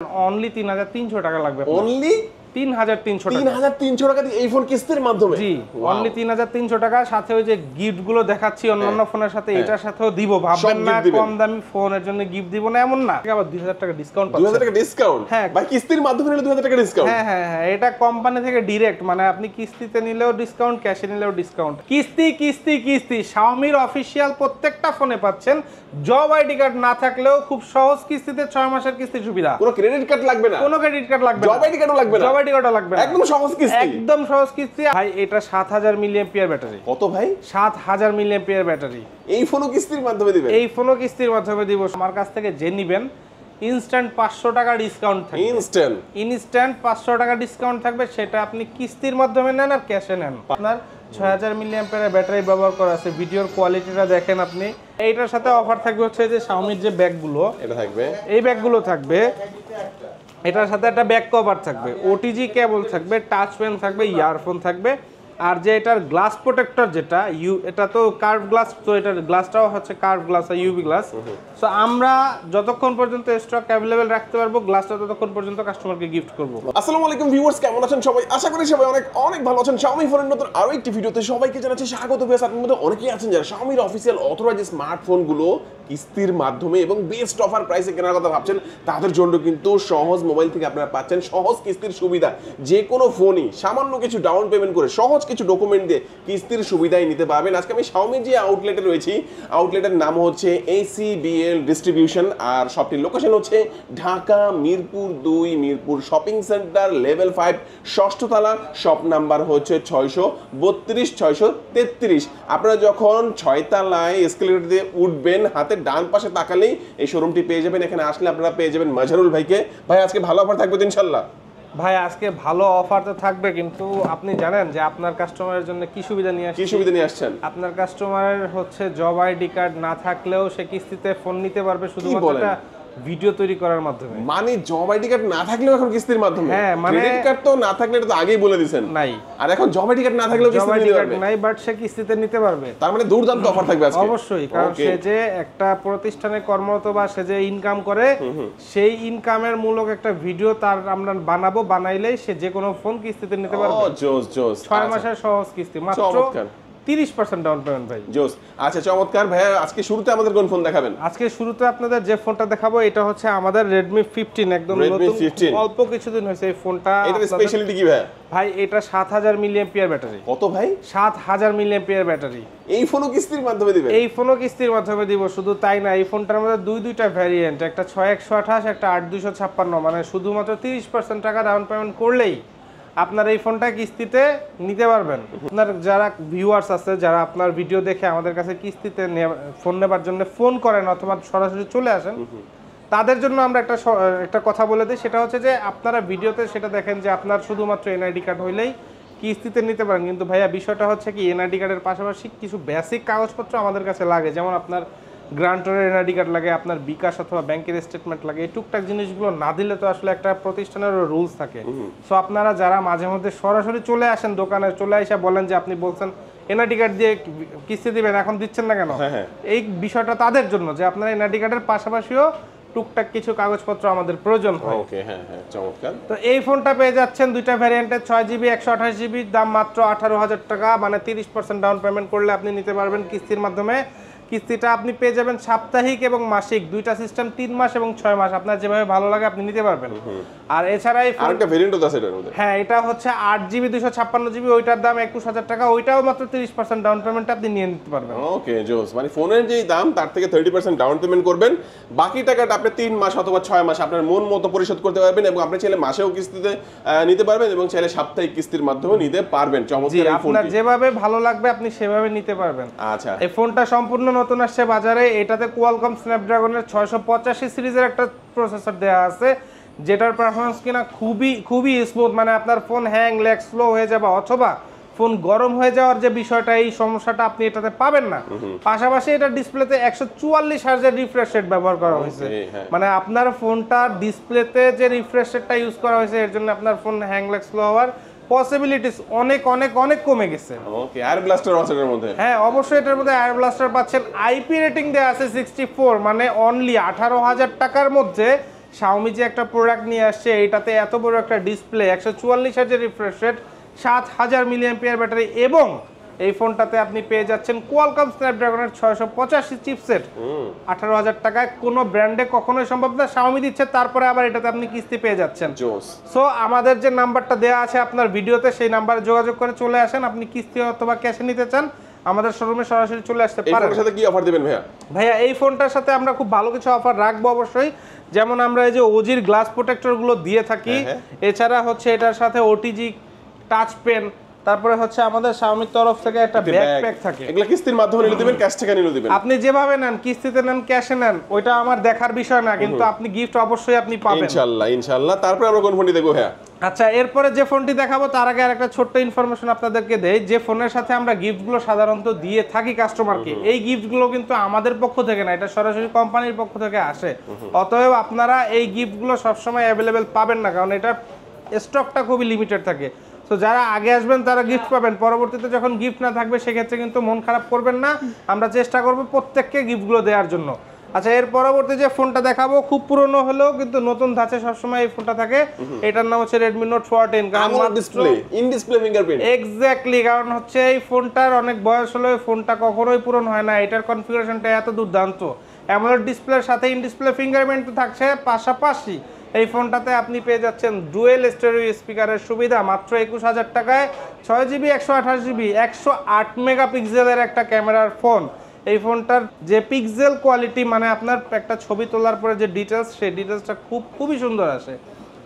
Only ৩৩০০ টাকা লাগবে। Only ৩৩০০ টাকা দিয়ে এই ফোন কিস্তির মাধ্যমে? জি, অনলি ৩৩০০ টাকা। সাথে ওই যে গিফট গুলো দেখাচ্ছি অন্যান্য ফোনের সাথে এটার সাথেও দিব। ভাববেন না কম দামি ফোনের জন্য গিফট দিব না, এমন না। আবার 2000 টাকা ডিসকাউন্ট পাচ্ছেন। 2000 টাকা ডিসকাউন্ট? হ্যাঁ, ভাই কিস্তির মাধ্যমে নিলে 2000 টাকা ডিসকাউন্ট? হ্যাঁ হ্যাঁ হ্যাঁ, এটা কোম্পানি থেকে ডাইরেক্ট, মানে আপনি কিস্তিতে নিলেও ডিসকাউন্ট, ক্যাশে নিলেও ডিসকাউন্ট। কিস্তি কিস্তি কিস্তি Xiaomi অফিশিয়াল প্রত্যেকটা ফোনে পাচ্ছেন। জব আইডি কার্ড না থাকলেও খুব সহজ কিস্তিতে 6 মাসের কিস্তি সুবিধা। কোনো ক্রেডিট কার্ড লাগবে না? কোনো ক্রেডিট কার্ড লাগবে না। জব আইডি কার্ডও লাগবে না? জব আইডি কার্ডও লাগবে না। একদম সহজ কিস্তি? একদম সহজ কিস্তি। ভাই এটা 7000 মিলিঅ্যাম্পিয়ার ব্যাটারি। কত ভাই? 7000 মিলিঅ্যাম্পিয়ার ব্যাটারি। এই ফোনও কিস্তির মাধ্যমে দিবেন? এই ফোনও কিস্তির মাধ্যমে দিব। আমার কাছ থেকে যে নিবেন ইনস্ট্যান্ট 500 টাকা ডিসকাউন্ট থাকবে। ইনস্ট্যান্ট 500 টাকা ডিসকাউন্ট থাকবে, সেটা আপনি কিস্তির মাধ্যমে নেন আর ক্যাশে নেন। আপনার 6000 মিলিঅ্যাম্পিয়ারের ব্যাটারি ব্যবহার করা আছে। ভিডিওর কোয়ালিটিটা দেখেন আপনি। এইটার সাথে অফার থাকবে হচ্ছে যে Xiaomi-র যে ব্যাগগুলো, এটা থাকবে, এই ব্যাগগুলো থাকবে। এটার সাথে একটা ব্যাক কভার থাকবে, ওটিজি কেবল থাকবে, টাচ পেন থাকবে, ইয়ারফোন থাকবে। আর যে এটার গ্লাস প্রোটেক্টর যেটা এটা তো কার্ভ গ্লাস, তো এটার গ্লাসটাও হচ্ছে কার্ভ গ্লাস আর ইউভি গ্লাস। সো আমরা যতক্ষণ পর্যন্ত স্টক অ্যাভেলেবেল রাখতে পারবো গ্লাসটা, ততক্ষণ পর্যন্ত কাস্টমারকে গিফট করব। আসসালামু আলাইকুম ভিউয়ার্স, কেমন আছেন সবাই? আশা করি সবাই অনেক অনেক ভালো আছেন। Xiaomi ফোনের নতুন আরো একটি ভিডিওতে সবাইকে জানাচ্ছি স্বাগত। ভিউয়ার্স, আপনাদের মধ্যে অনেকেই আছেন যারা Xiaomi-র অফিশিয়াল অথরাইজড স্মার্টফোনগুলো কিস্তির মাধ্যমে এবং বেস্ট অফার প্রাইসে কেনার কথা ভাবছেন। তাদের জন্য কিন্তু সহজ মোবাইল থেকে আপনারা পাচ্ছেন সহজ কিস্তির সুবিধা। যে কোনো ফোনই সামান্য কিছু ডাউন পেমেন্ট করে সহজ কিছু ডকুমেন্ট দিয়ে কিস্তির সুবিধাই নিতে পারবেন। আজকে আমি Xiaomi যে আউটলেটে রয়েছি, আউটলেটের নাম হচ্ছে ACBL ডিস্ট্রিবিউশন, আর শপটির লোকেশন হচ্ছে Dhaka Mirpur 2, Mirpur shopping centre, level 5, ষষ্ঠ তলা। শপ নাম্বার হচ্ছে 632 633। আপনারা যখন 6 তলায় এসকেলেটর দিয়ে উঠবেন, হাতে ডান পাশে তাকালেই এই শোরুমটি পেয়ে যাবেন। এখানে আসলে আপনারা পেয়ে যাবেন মাজহারুল ভাইকে। ভাই আজকে ভালো অফার থাকবে ইনশাআল্লাহ? ভাই আজকে ভালো অফার তো থাকবে, কিন্তু আপনি জানেন যে আপনার কাস্টমারের জন্য কি সুবিধা নিয়ে আসছেন? কি সুবিধা নিয়ে আসছেন? আপনার কাস্টমারের হচ্ছে জব আইডি কার্ড না থাকলেও সে কিস্তিতে ফোন নিতে পারবে শুধুমাত্র একটা ভিডিও তৈরি করার মাধ্যমে। মানে জব আইডি কার্ড না থাকলেও এখন কিস্তির মাধ্যমে? হ্যাঁ, মানে ক্রেডিট কার্ড তো না থাকলে এটা তো আগেই বলে দিবেন নাই, আর এখন জব আইডি কার্ড না থাকলেও কিস্তিতে নিতে পারবে? নাই, বাট সে কিস্তিতে নিতে পারবে। তার মানে দুর্দান্ত অফার থাকবে আজকে। অবশ্যই, কারণ সে যে একটা প্রতিষ্ঠানে কর্মরত বা সে যে ইনকাম করে, সেই ইনকামের মূলক একটা ভিডিও তার আমরা বানাবো, বানাইলেই সে যে কোনো ফোন কিস্তিতে নিতে পারবে। ও জোস জোস। 6 মাসের সহজ কিস্তি, মাত্র 30% ডাউন পেমেন্ট। ভাই জোস। আচ্ছা চমৎকার। ভাই আজকে শুরুতে আমাদের কোন ফোন দেখাবেন? আজকে শুরুতে আপনাদের যে ফোনটা দেখাবো এটা হচ্ছে আমাদের Redmi 15, একদম নতুন, অল্প কিছুদিন হয়েছে এই ফোনটা। এটার স্পেশালিটি কি ভাই? ভাই এটা 7000 মিলিঅ্যাম্পিয়ার ব্যাটারি। কত ভাই? 7000 মিলিঅ্যাম্পিয়ার ব্যাটারি। এই ফোনও কিস্তির মাধ্যমে দিবেন? এই ফোনও কিস্তির মাধ্যমে দিব। শুধু তাই না, এই ফোনটার মধ্যে দুইটা ভ্যারিয়েন্ট, একটা 6128, একটা 8256। মানে শুধুমাত্র 30% টাকা ডাউন পেমেন্ট করলেই আপনার এই ফোনটা কিস্তিতে নিতে পারবেন। আপনার যারা ভিউয়ার্স আছে, যারা আপনার ভিডিও দেখে আমাদের কাছে কিস্তিতে ফোন নেবার জন্য ফোন করেন অথবা সরাসরি চলে আসেন, তাদের জন্য আমরা একটা কথা বলে দিই। সেটা হচ্ছে যে আপনারা ভিডিওতে সেটা দেখেন যে আপনার শুধুমাত্র এনআইডি কার্ড হইলেই কিস্তিতে নিতে পারেন, কিন্তু ভাইয়া বিষয়টা হচ্ছে কি, এনআইডি কার্ডের পাশাপাশি কিছু বেসিক কাগজপত্র আমাদের কাছে লাগে। যেমন আপনার গ্রান্টরের এনআইডি কার্ড লাগে, আপনার বিকাশ অথবা ব্যাংকের স্টেটমেন্ট লাগে। এই টুকটাক জিনিসগুলো না দিলে তো আসলে একটা প্রতিষ্ঠানেরও রুলস থাকে। সো আপনারা যারা মাঝে মধ্যে সরাসরি চলে আসেন দোকানে, চলে এসে বলেন যে আপনি বলছেন এনআইডি কার্ড দিয়ে কিস্তি দিবেন, এখন দিচ্ছেন না কেন, এই বিষয়টা তাদের জন্য যে আপনার এনআইডি কার্ডের পাশাপাশিও টুকটাক কিছু কাগজপত্র আমাদের প্রয়োজন হয়। ওকে, হ্যাঁ হ্যাঁ, চমৎকার। তো এই ফোনটা পেয়ে যাচ্ছেন দুইটা ভ্যারিয়েন্টে, 6GB 128GB, দাম মাত্র 18,000 টাকা। মানে 30% ডাউন পেমেন্ট করলে আপনি নিতে পারবেন কিস্তির মাধ্যমে। কিস্তিটা আপনি পেয়ে যাবেন সাপ্তাহিক এবং মাসিক, দুইটা সিস্টেম, 3 মাস এবং 6 মাস, আপনার যেভাবে ভালো লাগে আপনি নিতে পারবেন। আর এছাড়া এই আরেকটা ভেরিয়েন্টও আছে এটার মধ্যে। হ্যাঁ, এটা হচ্ছে 8GB 256GB, ওইটার দাম 21,000 টাকা। ওইটাও মাত্র 30% ডাউন পেমেন্টে আপনি নিয়ে নিতে পারবেন। ওকে জোস। মানে ফোনের যেই দাম তার থেকে 30% ডাউন পেমেন্ট করবেন, বাকি টাকাটা আপনি 3 মাস অথবা 6 মাস আপনার মন মতো পরিশোধ করতে পারবেন, এবং আপনি চাইলে মাসেও কিস্তিতে নিতে পারবেন এবং চাইলে সাপ্তাহিক কিস্তির মাধ্যমে নিতে পারবেন। চমৎকার। আপনার যেভাবে ভালো লাগবে আপনি সেভাবে নিতে পারবেন। আচ্ছা, এই ফোনটা সম্পূর্ণ নতুন আসছে বাজারে। এটাতে কোয়ালকম স্ন্যাপড্রাগনের 685 সিরিজের একটা প্রসেসর দেওয়া আছে, যেটার পারফরম্যান্স কিনা খুবই স্মুথ। মানে আপনার ফোন হ্যাং ল্যাগ স্লো হয়ে যাবে অথবা ফোন গরম হয়ে যাওয়ার যে বিষয়টা, এই সমস্যাটা আপনি এটাতে পাবেন না। পাশাপাশি এটা ডিসপ্লেতে 144 হার্জের রিফ্রেশ রেট ব্যবহার করা হয়েছে। মানে আপনার ফোনটা ডিসপ্লেতে যে রিফ্রেশ রেটটা ইউজ করা হয়েছে, এর জন্য আপনার ফোন হ্যাং ল্যাগ স্লো হওয়ার পসিবিলিটিস অনেক অনেক অনেক কমে গেছে। ওকে, এয়ার ব্লাস্টার আছে এর মধ্যে? হ্যাঁ, অবশ্যই এটার মধ্যে এয়ার ব্লাস্টার পাচ্ছেন। আইপি রেটিং দেয়া আছে 64, মানে অনলি 18,000 টাকার মধ্যে Xiaomi যে একটা প্রোডাক্ট নিয়ে আসছে এটাতে এত বড় একটা ডিসপ্লে 144 হার্জের রিফ্রেশ রেট 7000 মিলিঅ্যাম্পিয়ার ব্যাটারি এবং এই ফোনটাতে আপনি পেয়ে যাচ্ছেন কোয়ালকম স্ন্যাপড্রাগনের 685 চিপসেট 18000 টাকায় কোনো ব্র্যান্ডে কখনোই সম্ভব না Xiaomi দিচ্ছে তারপরে আবার এটাতে আপনি কিস্তি পেয়ে যাচ্ছেন সো আমাদের যে নাম্বারটা দেওয়া আছে আপনার ভিডিওতে সেই নাম্বারে যোগাযোগ করে চলে আসেন আপনি কিস্তি অথবা ক্যাশে নিতে চান আমাদের শোরুমে সরাসরি চলে আসতে পারেন। এই ফোনের সাথে কি অফার দিবেন ভাইয়া? ভাইয়া এই ফোনটার সাথে আমরা খুব ভালো কিছু অফার রাখবো অবশ্যই, যেমন আমরা এই যে ওজির গ্লাস প্রোটেক্টর গুলো দিয়ে থাকি, এছাড়া হচ্ছে এটার সাথে ওটিজি টাচ পেন, তারপরে হচ্ছে আমাদের Xiaomi তরফ থেকে একটা ব্যাকপ্যাক থাকে। এগুলা কিস্তির মাধ্যমে নিলে দিবেন, ক্যাশ টাকা নিলে দিবেন? আপনি যেভাবে নেন, কিস্তিতে নেন, ক্যাশে নেন, ওইটা আমার দেখার বিষয় না, কিন্তু আপনি গিফট অবশ্যই আপনি পাবেন ইনশাআল্লাহ ইনশাআল্লাহ। তারপরে আমরা কোন ফোনটি দেখবো ভাইয়া? আচ্ছা, এরপরে যে ফোনটি দেখাবো তার আগে আরেকটা ছোট্ট ইনফরমেশন আপনাদেরকে দেই, যে ফোনের সাথে আমরা গিফটগুলো সাধারণত দিয়ে থাকি কাস্টমারকে, এই গিফটগুলো কিন্তু আমাদের পক্ষ থেকে না, এটা সরাসরি কোম্পানির পক্ষ থেকে আসে। অতএব আপনারা এই গিফটগুলো সবসময় অ্যাভেলেবেল পাবেন না, কারণ এটা স্টকটা খুবই লিমিটেড থাকে। তো যারা আগে আসবেন তারা গিফট পাবেন, পরবর্তীতে যখন গিফট না থাকবে সেক্ষেত্রে কিন্তু মন খারাপ করবেন না, আমরা চেষ্টা করব প্রত্যেককে গিফটগুলো দেওয়ার জন্য। আচ্ছা, এর পরবর্তী যে ফোনটা দেখাবো খুব পুরনো হলেও কিন্তু নতুন ধাঁচে সবসময় এই ফোনটা থাকে, এটার নাম হচ্ছে Redmi Note 14। কারণ display in display fingerprint exactly, কারণ হচ্ছে এই ফোনটার অনেক বয়স হলেও এই ফোনটা কখনোই পুরনো হয় না, এটার কনফিগারেশনটা এত দুর্দান্ত। অ্যামোলেড ডিসপ্লের সাথে ইন ডিসপ্লে ফিঙ্গারপ্রিন্ট থাকছে, পাশাপাশি এই ফোনটাতে আপনি পেয়ে যাচ্ছেন ডুয়েল স্টেরিও স্পিকারের সুবিধা মাত্র 21000 টাকায়। 6GB 128GB 108 মেগাপিক্সেলের একটা ক্যামেরার ফোন। এই ফোনটার যে পিক্সেল কোয়ালিটি, মানে আপনার একটা ছবি তোলার পরে যে ডিটেলস, সেই ডিটেলসটা খুবই সুন্দর আসে।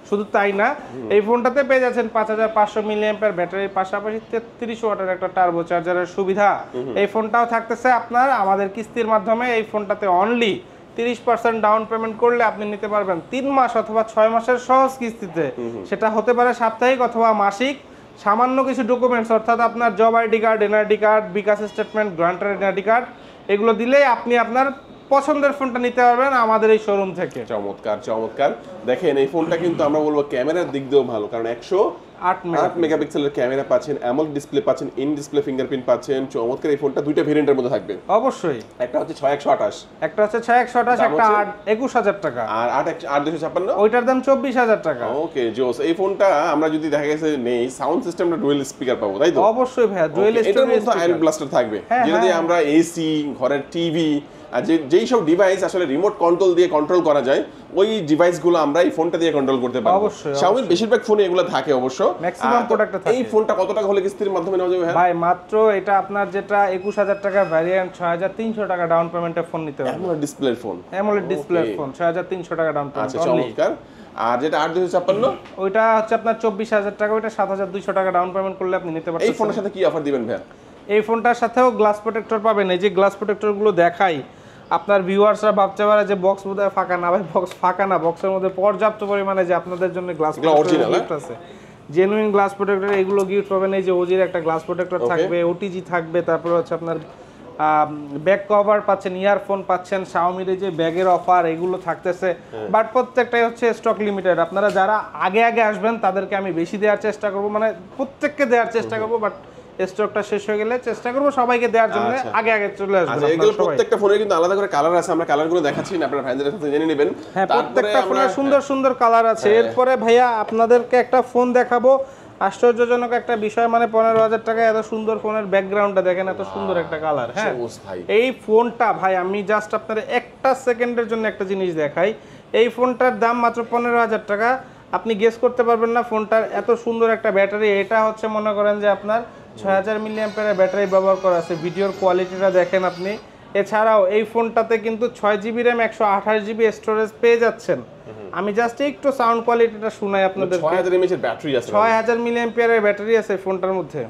শুধু তাই না, এই ফোনটাতে পেয়ে যাচ্ছেন 5500 মিলিঅ্যাম্পিয়ার ব্যাটারির পাশাপাশি 33 ওয়াটের একটা টার্বো চার্জারের সুবিধা। এই ফোনটাও থাকতেছে আপনার আমাদের কিস্তির মাধ্যমে। এই ফোনটাতে অনলি 30% ডাউন পেমেন্ট করলে আপনি নিতে পারবেন 3 মাস অথবা 6 মাসের সহজ কিস্তিতে। সেটা হতে পারে সাপ্তাহিক অথবা মাসিক। সামান্য কিছু ডকুমেন্টস, অর্থাৎ আপনার job ID card, NID card, bKash statement, guarantor NID card, এগুলো দিলেই আপনি আপনার পছন্দের ফোনটা নিতে পারবেন আমাদের এই শোরুম থেকে। চমৎকার চমৎকার। দেখেন এই ফোনটা কিন্তু আমরা বলবো ক্যামেরার দিক দিয়েও ভালো, কারণ 108 মেগাপিক্সেলের ক্যামেরা পাচ্ছেন, অ্যামোলেড ডিসপ্লে পাচ্ছেন, ইন ডিসপ্লে ফিঙ্গারপ্রিন্ট পাচ্ছেন। চমৎকার। এই ফোনটা দুইটা ভেরিয়েন্টের মধ্যে থাকবে অবশ্যই, একটা হচ্ছে 6128, একটা হচ্ছে 6128, একটা 21000 টাকা, আর 8256 ওইটার দাম 24000 টাকা। ওকে জোস। এই ফোনটা আমরা যদি দেখা গেছে নেই, সাউন্ড সিস্টেমটা ডুয়েল স্পিকার পাবো, তাই তো? অবশ্যই ভাইয়া, ডুয়েল স্পিকার, এটার মধ্যে আয়রন ব্লাস্টার থাকবে, যেটা দিয়ে আমরা এসি, ঘরের টিভি আর যেই সব ডিভাইস আসলে রিমোট কন্ট্রোল দিয়ে কন্ট্রোল করা যায়, ওই ডিভাইসগুলো আমরা এই ফোনটা দিয়ে কন্ট্রোল করতে পারবো। অবশ্যই, Xiaomi বেশিরভাগ ফোনে এগুলো থাকে অবশ্য। ম্যাক্সিমাম প্রোডাক্টে থাকে। এই ফোনটা কত টাকা হলে কিস্তির মাধ্যমে নেওয়া যাবে ভাই? মাত্র এটা আপনার যেটা 21000 টাকা ভ্যারিয়েন্ট, 6300 টাকা ডাউন পেমেন্টে ফোন নিতে পারবেন। অ্যামোলেড ডিসপ্লের ফোন, অ্যামোলেড ডিসপ্লের ফোন 6300 টাকা ডাউন পেমেন্ট। আচ্ছা চমৎকার। আর যেটা 8256 ওইটা হচ্ছে আপনার 24000 টাকা, ওইটা 7200 টাকা ডাউন পেমেন্ট করলে আপনি নিতে পারবেন। এই ফোনের সাথে কি অফার দিবেন ভাই? এই ফোনটার সাথেও গ্লাস প্রোটেক্টর পাবেন। এই যে গ্লাস প্রোটেক্টরগুলো দেখাই, আপনার ভিউয়ার্সরা ভাবতে পারে যে বক্স বোধহয় ফাঁকা না, ভাই বক্স ফাঁকা না, বক্সের মধ্যে পর্যাপ্ত পরিমাণে যে আপনাদের জন্য গ্লাস প্রোটেক্টর গিফট আছে, জেনুইন গ্লাস প্রোটেক্টর, এগুলো গিফট পাবেন। এই যে ওজির একটা গ্লাস প্রোটেক্টর থাকবে, ওটিজি থাকবে, তারপরে হচ্ছে আপনার ব্যাক কভার পাচ্ছেন, ইয়ারফোন পাচ্ছেন, Xiaomi এর যে ব্যাগের অফার এগুলো থাকতেছে। বাট প্রত্যেকটাই হচ্ছে স্টক লিমিটেড। আপনারা যারা আগে আগে আসবেন তাদেরকে আমি বেশি দেওয়ার চেষ্টা করব, মানে প্রত্যেককে দেওয়ার চেষ্টা করব, বাট স্টকটা শেষ হয়ে গেলে চেষ্টা করব সবাইকে দেওয়ার জন্য আগে আগে চলে আসবেন। আচ্ছা, এগুলো প্রত্যেকটা ফোনের কিন্তু আলাদা করে কালার আছে, আমরা কালারগুলো দেখাচ্ছি না, আপনারা ভাইদের সাথে জেনে নেবেন। হ্যাঁ, প্রত্যেকটা ফোনের সুন্দর সুন্দর কালার আছে। এরপরে ভাইয়া আপনাদেরকে একটা ফোন দেখাবো, আশ্চর্যজনক একটা বিষয়, মানে 15000 টাকায় এত সুন্দর ফোনের ব্যাকগ্রাউন্ডটা দেখেন, এত সুন্দর একটা কালার। হ্যাঁ, এই ফোনটা ভাই আমি জাস্ট আপনার একটা সেকেন্ডের জন্য একটা জিনিস দেখাই। এই ফোনটার দাম মাত্র 15000 টাকা। আপনি গেস করতে পারবেন না ফোনটার এত সুন্দর একটা ব্যাটারি। এটা হচ্ছে মনে করেন যে আপনার 6000 মিলিঅ্যাম্পিয়ারের ব্যাটারি ব্যবহার করা আছে। ভিডিওর কোয়ালিটিটা দেখেন আপনি। এছাড়াও এই ফোনটাতে কিন্তু 6GB র্যাম 128GB স্টোরেজ পেয়ে যাচ্ছেন। আমি জাস্ট একটু সাউন্ড কোয়ালিটিটা শোনাই আপনাদের। 6000 mAh এর ব্যাটারি আছে, 6000 মিলিঅ্যাম্পিয়ারের ব্যাটারি আছে ফোনটার মধ্যে।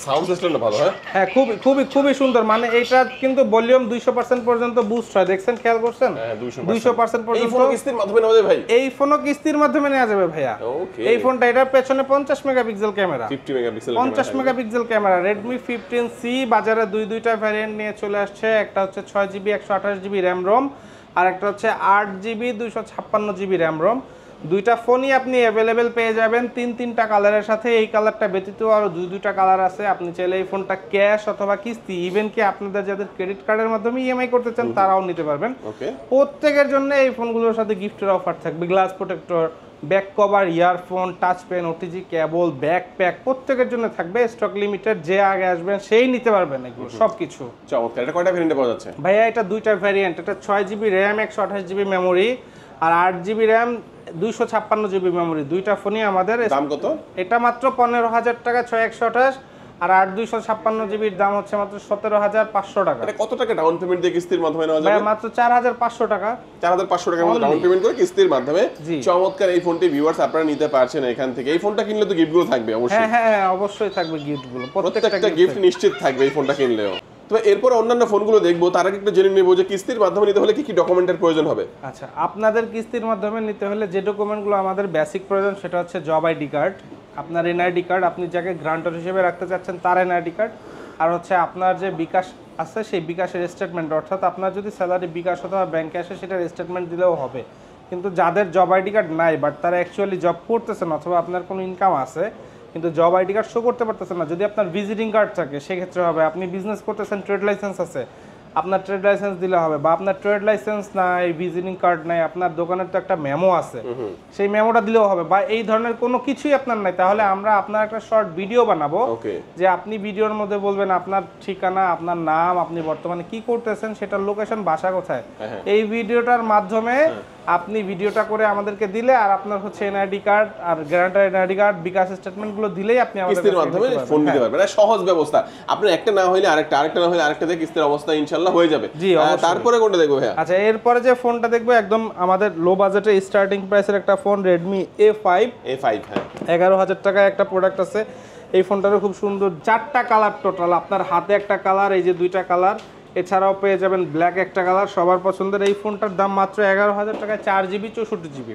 সাউন্ড সিস্টেমটা ভালো। হ্যাঁ, খুবই সুন্দর। মানে এটা কিন্তু ভলিউম 200% পর্যন্ত বুস্ট হয়, দেখছেন, খেয়াল করছেন? 200% পর্যন্ত। এই ফোন কিস্তির মাধ্যমে নেওয়া যাবে ভাই? এই ফোনও কিস্তির মাধ্যমে নেওয়া যাবে ভাইয়া। এই ফোনটা, এটার পেছনে 50 megapixel camera, 50 megapixel camera. Redmi 15C বাজারে দুইটা ভ্যারিয়েন্ট নিয়ে চলে আসছে। একটা হচ্ছে 6GB 128GB র্যাম রোম, আর একটা হচ্ছে 8GB 256GB র্যাম রোম। দুইটা ফোনই আপনি অ্যাভেলেবেল পেয়ে যাবেন তিনটা কালারের সাথে। এই কালারটা ব্যতীত আরও দুইটা কালার আছে। আপনি চাইলে এই ফোনটা ক্যাশ অথবা কিস্তি, ইভেন কি আপনাদের যাদের ক্রেডিট কার্ডের মাধ্যমে ইএমআই করতে চান তারাও নিতে পারবেন। প্রত্যেকের জন্য এই ফোনগুলোর সাথে গিফটের অফার থাকবে, glass protector, back cover, earphone, touch pen, OTG cable, backpack, প্রত্যেকের জন্য থাকবে। স্টক লিমিটেড, যে আগে আসবেন সেই নিতে পারবেন এগুলো সবকিছু। চমৎকার। এটা কয়টা ভেরিয়েন্টে পাওয়া যাচ্ছে ভাইয়া? এটা দুইটা ভ্যারিয়েন্ট, এটা 6GB র্যাম 128GB মেমোরি আর 8GB র্যাম 256GB মেমোরি। দুইটা ফোনই আমাদের। দাম কত? এটা মাত্র 15,000 টাকা 6128, আর 256GBর দাম হচ্ছে মাত্র 17,500 টাকা। এটা কত টাকা ডাউন পেমেন্ট দিয়ে কিস্তির মাধ্যমে নেওয়া যাবে? মাত্র 4,500 টাকা। 4,500 টাকার মতো ডাউন পেমেন্ট করে কিস্তির মাধ্যমে চমৎকার এই ফোনটি ভিউয়ার্স আপনারা নিতে পারছেন এখান থেকে। এই ফোনটা কিনলে তো গিফটগুলো থাকবে অবশ্যই। হ্যাঁ অবশ্যই থাকবে গিফটগুলো, প্রত্যেকটা গিফট নিশ্চিত থাকবে এই ফোনটা কিনলেও। তবে এরপর অন্যান্য ফোনগুলো দেখবো, তার আগে একটু জেনে নেবো যে কিস্তির মাধ্যমে নিতে হলে কি কি ডকুমেন্টের প্রয়োজন হবে। আচ্ছা, আপনাদের কিস্তির মাধ্যমে নিতে হলে যে ডকুমেন্টগুলো আমাদের বেসিক প্রয়োজন সেটা হচ্ছে জব আইডি কার্ড, আপনার এনআইডি কার্ড, আপনি যাকে গ্রান্টার হিসেবে রাখতে চাচ্ছেন তার এনআইডি কার্ড, আর হচ্ছে আপনার যে বিকাশ আছে সেই বিকাশের স্টেটমেন্ট, অর্থাৎ আপনার যদি স্যালারি বিকাশ অথবা ব্যাংকে আসে সেটার স্টেটমেন্ট দিলেও হবে। কিন্তু যাদের জব আইডি কার্ড নাই বাট তারা অ্যাকচুয়ালি জব করতেছেন অথবা আপনার কোনো ইনকাম আছে কিন্তু জব আইডি কার্ড শো করতে পারতেছেন না, যদি আপনার ভিজিটিং কার্ড থাকে সেক্ষেত্রে হবে। আপনি বিজনেস করতেছেন, ট্রেড লাইসেন্স আছে, আপনার ট্রেড লাইসেন্স দিলে হবে। বা আপনার ট্রেড লাইসেন্স নাই, ভিজিটিং কার্ড নাই, আপনার দোকানের তো একটা মেমো আছে, সেই মেমোটা দিলেও হবে। বা এই ধরনের কোনো কিছুই আপনার নাই, তাহলে আমরা আপনার একটা শর্ট ভিডিও বানাবো, যে আপনি ভিডিওর মধ্যে বলবেন আপনার ঠিকানা, আপনার নাম, আপনি বর্তমানে কি করতেছেন, সেটার লোকেশন, বাসা কোথায়। এই ভিডিওটার মাধ্যমে আপনি ভিডিওটা করে আমাদেরকে দিলে, আর আপনার হচ্ছে এনআইডি কার্ড আর গ্যারান্টার এনআইডি কার্ড, বিকাশ স্টেটমেন্টগুলো দিলেই আপনি আমাদের কিস্তির মাধ্যমে ফোন দিতে পারবেন। এটা সহজ ব্যবস্থা। আপনার একটা না হইলে আরেকটা, আরেকটা না হইলে আরেকটা দিয়ে কিস্তির অবস্থা ইনশাআল্লাহ হয়ে যাবে। তারপরে কোনটা দেখবো ভাইয়া? আচ্ছা, এরপরে যে ফোনটা দেখবো একদম আমাদের লো বাজেটে স্টার্টিং প্রাইসের একটা ফোন, Redmi A5। হ্যাঁ, 11,000 টাকায় একটা প্রোডাক্ট আছে। এই ফোনটারও খুব সুন্দর, 4টা কালার টোটাল। আপনার হাতে একটা কালার, এই যে 2টা কালার, এছাড়াও পেয়ে যাবেন ব্ল্যাক একটা কালার, সবার পছন্দের। এই ফোনটার দাম মাত্র 11,000 টাকায়, 4GB 64GB।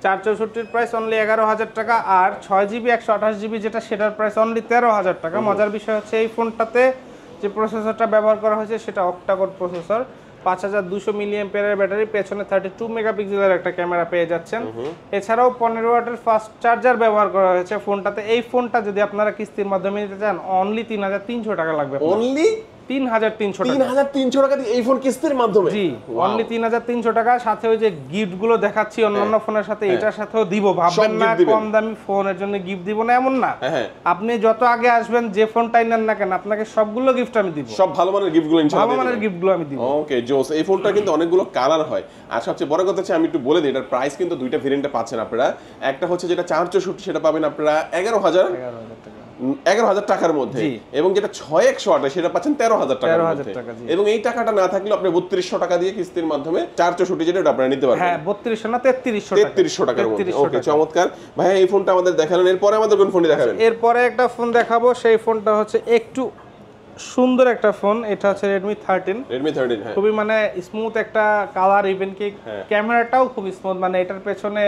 464-র প্রাইস অনলি 11,000 টাকা, আর 6GB 128GB যেটা সেটার প্রাইস অনলি 13,000 টাকা। মজার বিষয় হচ্ছে এই ফোনটাতে যে প্রসেসরটা ব্যবহার করা হয়েছে সেটা অক্টাকোর প্রসেসর, 5200 মিলিঅ্যাম্পিয়ারের ব্যাটারি, পেছনে 32 মেগাপিক্সেলের একটা ক্যামেরা পেয়ে যাচ্ছেন। এছাড়াও 15 ওয়াটের ফাস্ট চার্জার ব্যবহার করা হয়েছে ফোনটাতে। এই ফোনটা যদি আপনারা কিস্তির মাধ্যমে নিতে চান অনলি 3,300 টাকা লাগবে। অনলি 3,300 টাকা দিয়ে এই ফোন কিস্তির মাধ্যমে? জি, অনলি 3,300 টাকা। সাথে ওই যে গিফট গুলো দেখাচ্ছি অন্যান্য ফোনের সাথে, এটার সাথেও দিব। ভাববেন না কম দামি ফোনের জন্য গিফট দিব না, এমন না। আপনি যত আগে আসবেন, যে ফোনটাই নেন না কেন, আপনাকে সবগুলো গিফট আমি দিব। সব ভালো মানের গিফটগুলো ইনশাআল্লাহ, ভালো মানের গিফটগুলো আমি দিব। ওকে জোস। এই ফোনটা কিন্তু অনেকগুলো কালার হয়, আর সবচেয়ে বড় কথা হচ্ছে আমি একটু বলে দিই, এটার প্রাইস কিন্তু দুইটা ভেরিয়েন্টে পাচ্ছেন আপনারা। একটা হচ্ছে যেটা 464, সেটা পাবেন আপনারা 11,000 টাকার মধ্যে, এবং যেটা 6128 সেটা পাচ্ছেন 13,000 টাকার মধ্যে। এবং এই টাকাটা না থাকলে আপনি 3200 টাকা দিয়ে কিস্তির মাধ্যমে 464 যেটা ওটা আপনারা নিতে পারবেন। হ্যাঁ, 3200 না 3300 টাকার মধ্যে। ওকে, চমৎকার ভাইয়া। এই ফোনটা আমাদের দেখালেন, এরপরে আমাদের কোন ফোনটি দেখাবেন? এরপরে একটা ফোন দেখাবো, সেই ফোনটা হচ্ছে একটু সুন্দর একটা ফোন। এটা হচ্ছে Redmi 13। হ্যাঁ, খুবই মানে স্মুথ একটা কালার, ইভেন কি ক্যামেরাটাও খুব স্মুথ। মানে এটার পেছনে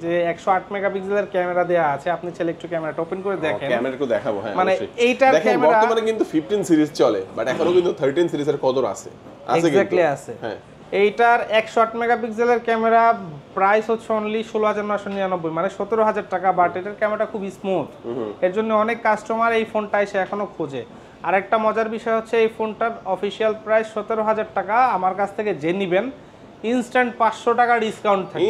যে 108 মেগাপিক্সেলের ক্যামেরা দেয়া আছে, আপনি চাইলে একটু ক্যামেরাটা ওপেন করে দেখেন। ক্যামেরাটা দেখাবো। হ্যাঁ, মানে এইটার ক্যামেরা বর্তমানে কিন্তু 15 সিরিজ চলে, বাট এখনো কিন্তু 13 সিরিজের কদর আছে। এক্স্যাক্টলি আছে। হ্যাঁ, এইটার 108 মেগাপিক্সেলের ক্যামেরা প্রাইস হচ্ছে অনলি 16,999, মানে 17,000 টাকা। বাট এটার ক্যামেরাটা খুব স্মুথ, এর জন্য অনেক কাস্টমার এই ফোনটা এসে এখনো খোঁজে। আরেকটা মজার বিষয় হচ্ছে এই ফোনটার অফিসিয়াল প্রাইস 17,000 টাকা। আমার কাছ থেকে যে নিবেন ইনস্ট্যান্ট 500 টাকা ডিসকাউন্ট থাকবে।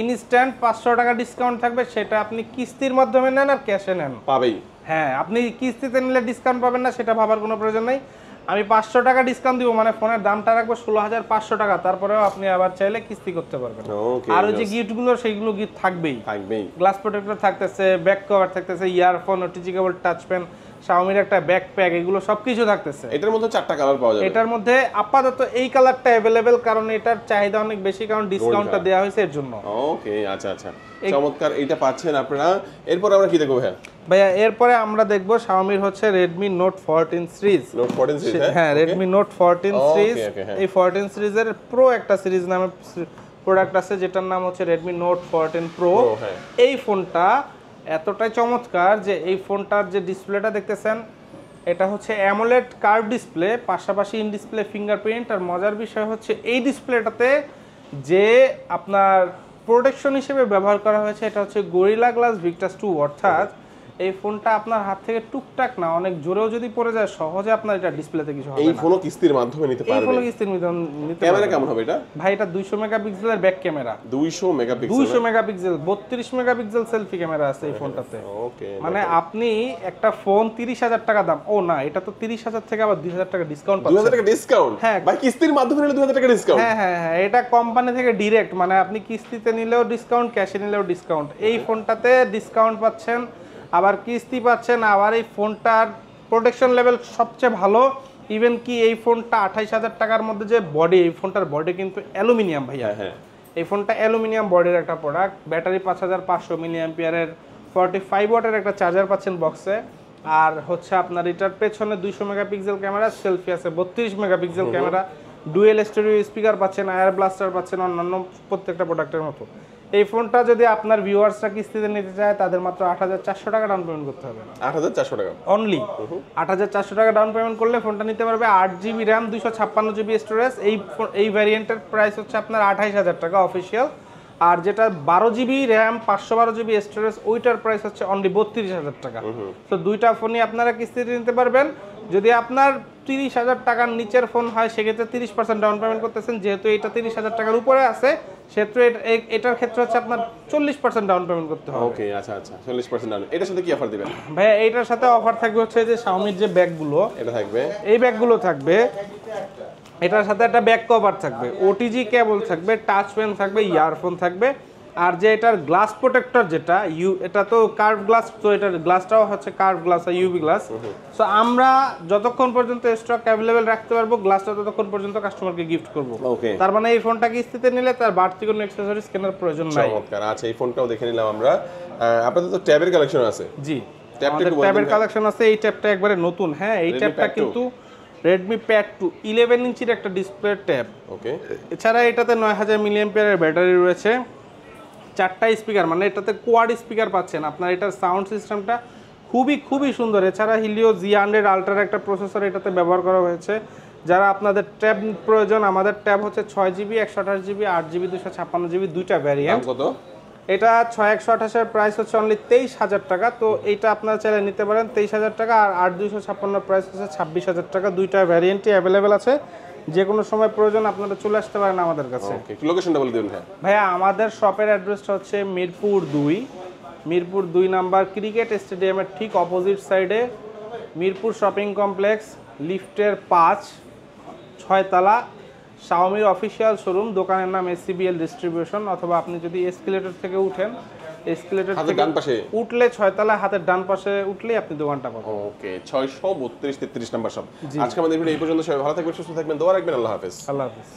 ইনস্ট্যান্ট 500 টাকা ডিসকাউন্ট থাকবে, সেটা আপনি কিস্তির মাধ্যমে নেন আর ক্যাশে নেন পাবেই। হ্যাঁ, আপনি কিস্তিতে নিলে ডিসকাউন্ট পাবেন না, সেটা ভাবার কোনো প্রয়োজন নাই। আমি 500 টাকা ডিসকাউন্ট দিব, মানে ফোনের দামটা রাখবো 16,500 টাকা। তারপরেও আপনি আবার চাইলে কিস্তি করতে পারবেন। আর ওই যে গিফটগুলো, সেইগুলো গিফট থাকবেই। গ্লাস প্রোটেক্টর থাকতেছে, ব্যাক কভার থাকতেছে, earphone, OTG cable, touch pen, Xiaomi-র একটা ব্যাকপ্যাক, এগুলো সবকিছু থাকতেছে। এটার মধ্যে 4টা কালার পাওয়া যাবে। এটার মধ্যে আপাতত এই কালারটা अवेलेबल, কারণ এটার চাহিদা অনেক বেশি, কারণ ডিসকাউন্টটা দেয়া হয়েছে এর জন্য। ওকে, আচ্ছা আচ্ছা, চমৎকার। এটা পাচ্ছেন আপনারা। এরপর আমরা কি দেখব ভাইয়া? এরপরে আমরা দেখব Xiaomi-র হচ্ছে Redmi Note 14 সিরিজ। হ্যাঁ, Redmi Note 14 সিরিজ। এই 14 সিরিজের প্রো একটা সিরিজ নামে প্রোডাক্ট আছে, যেটার নাম হচ্ছে Redmi Note 14 Pro। এই ফোনটা এতটাই চমৎকার যে এই ফোনটার যে ডিসপ্লেটা দেখতেছেন, এটা হচ্ছে অ্যামোলেড কার্ভ ডিসপ্লে, পাশাপাশি ইন ডিসপ্লে ফিঙ্গারপ্রিন্ট। আর মজার বিষয় হচ্ছে এই ডিসপ্লেটাতে যে আপনার প্রোটেকশন হিসেবে ব্যবহার করা হয়েছে এটা হচ্ছে গরিলা গ্লাস ভিক্টাস 2, অর্থাৎ এই ফোনটা আপনার হাত থেকে টুকটাক না অনেক জোরেও যদি পড়ে যায় সহজে আপনার এটা ডিসপ্লেতে কিছু হবে না। এই ফোনও কিস্তির মাধ্যমে নিতে এই পারবে। ফোনও কিস্তির মাধ্যমে নিতে ক্যামেরা পারবেন। কেমন হবে এটা? ভাই এটা 200 মেগাপিক্সেলের back camera, 200 megapixel. 200 megapixel 32 megapixel selfie camera আছে এই ফোনটাতে। ওকে, মানে আপনি একটা ফোন 30,000 টাকা দাম, ও না এটা তো 30,000 থেকে আবার 2,000 টাকা ডিসকাউন্ট 2000 পাচ্ছেন। টাকা ডিসকাউন্ট? হ্যাঁ। ভাই কিস্তির মাধ্যমে নিলে 2000 টাকা ডিসকাউন্ট? হ্যাঁ হ্যাঁ হ্যাঁ, এটা কোম্পানি থেকে ডিরেক্ট, মানে আপনি কিস্তিতে নিলেও ডিসকাউন্ট, ক্যাশে নিলেও ডিসকাউন্ট। এই ফোনটাতে ডিসকাউন্ট পাচ্ছেন, আবার কিস্তি পাচ্ছেন, আবার এই ফোনটার প্রোটেকশন লেভেল সবচেয়ে ভালো। ইভেন কি এই ফোনটা 28,000 টাকার মধ্যে যে বডি, এই ফোনটার বডি কিন্তু অ্যালুমিনিয়াম ভাইয়া। হ্যাঁ। এই ফোনটা অ্যালুমিনিয়াম বডির একটা প্রোডাক্ট। ব্যাটারি 5500 মিলিঅ্যাম্পিয়ারের 45 ওয়াটের একটা চার্জার পাচ্ছেন বক্সে। আর হচ্ছে আপনার এটার পেছনে 200 মেগাপিক্সেল ক্যামেরা, সেলফি আছে 32 megapixel camera, dual stereo speaker পাচ্ছেন, আয়ার ব্লাস্টার পাচ্ছেন অন্যান্য প্রত্যেকটা প্রোডাক্টের মতো। এই ফোনটা যদি আপনার ভিউয়ার্সরা কিস্তিতে নিতে চায় তাদের মাত্র 8,400 টাকা ডাউন পেমেন্ট করতে হবে। 8,400 টাকা অনলি 8,400 টাকা ডাউন পেমেন্ট করলে ফোনটা নিতে পারবে। 8GB RAM, 256GB storage. এই ভ্যারিয়েন্টের প্রাইস হচ্ছে আপনার 28,000 টাকা অফিসিয়াল। আর যেটা 12GB র্যাম 512GB স্টোরেজ, ওইটার প্রাইস হচ্ছে অনলি 32,000 টাকা। তো দুইটা ফোনই আপনারা কিস্তিতে নিতে পারবেন। যদি আপনার 30,000 টাকার নিচের ফোন হয় সেক্ষেত্রে 30% ডাউন পেমেন্ট করতেছেন। যেহেতু এটা 30,000 টাকার উপরে আছে সেহেতু এটার ক্ষেত্রে হচ্ছে আপনার 40% ডাউন পেমেন্ট করতে হবে। ওকে, আচ্ছা আচ্ছা, 40% ডাউন। এটার সাথে কি অফার দিবেন? ভাইয়া এইটার সাথে অফার থাকবে হচ্ছে যে শাওমির যে ব্যাগগুলো, এটা থাকবে, এই ব্যাগগুলো থাকবে। এটার সাথে একটা ব্যাক কভার থাকবে, ওটিজি কেবল থাকবে, টাচ পেন থাকবে, ইয়ারফোন থাকবে। আর যে এটার গ্লাস প্রোটেক্টর যেটা এটা তো কার্ভ গ্লাস, তো এটার গ্লাসটাও হচ্ছে কার্ভ গ্লাস আর ইউভি গ্লাস। সো আমরা যতক্ষণ পর্যন্ত স্টক অ্যাভেলেবেল রাখতে পারবো গ্লাসটা ততক্ষণ পর্যন্ত কাস্টমারকে গিফট করব। ওকে, তার মানে এই ফোনটা কিস্তিতে নিলে তার বাড়তি কোনো অ্যাকসেসরিজ কেনার প্রয়োজন নাই। চমৎকার। আচ্ছা, এই ফোনটাও দেখে নিলাম আমরা। আপনাদের তো ট্যাবের কালেকশন আছে? জি, ট্যাবটা আমাদের একটু বলবেন ট্যাবের ভাই? কালেকশন আছে। এই ট্যাবটা একবারে নতুন। হ্যাঁ, এই Redmi ট্যাবটা Pad 2? কিন্তু Redmi Pad 2 11 ইঞ্চির একটা ডিসপ্লে ট্যাব। ওকে, এছাড়া এটাতে 9000 মিলিঅ্যাম্পিয়ারের ব্যাটারি রয়েছে, 4টা স্পিকার, মানে এটাতে কোয়াড স্পিকার পাচ্ছেন। আপনার এটার সাউন্ড সিস্টেমটা খুবই সুন্দর। এছাড়া হিলিও G100 আল্ট্রার একটা প্রসেসর এটাতে ব্যবহার করা হয়েছে। যারা আপনাদের ট্যাব প্রয়োজন, আমাদের ট্যাব হচ্ছে 6GB 128GB 8GB 256GB দুইটা ভ্যারিয়েন্ট। কত? এটা 6128 এর প্রাইস হচ্ছে অনলি 23,000 টাকা। তো এইটা আপনারা চাইলে নিতে পারেন 23,000 টাকা। আর 8256 প্রাইস হচ্ছে 26,000 টাকা। দুইটা ভ্যারিয়েন্টই অ্যাভেলেবেল আছে। যে কোনো সময় প্রয়োজন আপনারা চলে আসতে পারেন আমাদের কাছে। ওকে, লোকেশনটা বলে দিন ভাই। ভাইয়া আমাদের শপের অ্যাড্রেসটা হচ্ছে মিরপুর 2 নাম্বার ক্রিকেট স্টেডিয়ামের ঠিক অপোজিট সাইডে মিরপুর শপিং কমপ্লেক্স, লিফটের 6 তলা, শাওমির অফিসিয়াল শোরুম। দোকানের নাম SCBL ডিস্ট্রিবিউশন। অথবা আপনি যদি এসকেলেটর থেকে উঠেন, এসকেলেটর হাতের থেকে ডান পাশে উঠলে 6 তলা, হাতের ডান পাশে উঠলেই আপনি দোকানটা পাবেন। ওকে, 632-33 নাম্বার শপ। আজকে আমাদের ভিডিও এই পর্যন্ত। সবাই ভালো থাকবেন, সুস্থ থাকবেন, দোয়া রাখবেন। আল্লাহ হাফেজ। আল্লাহ হাফেজ।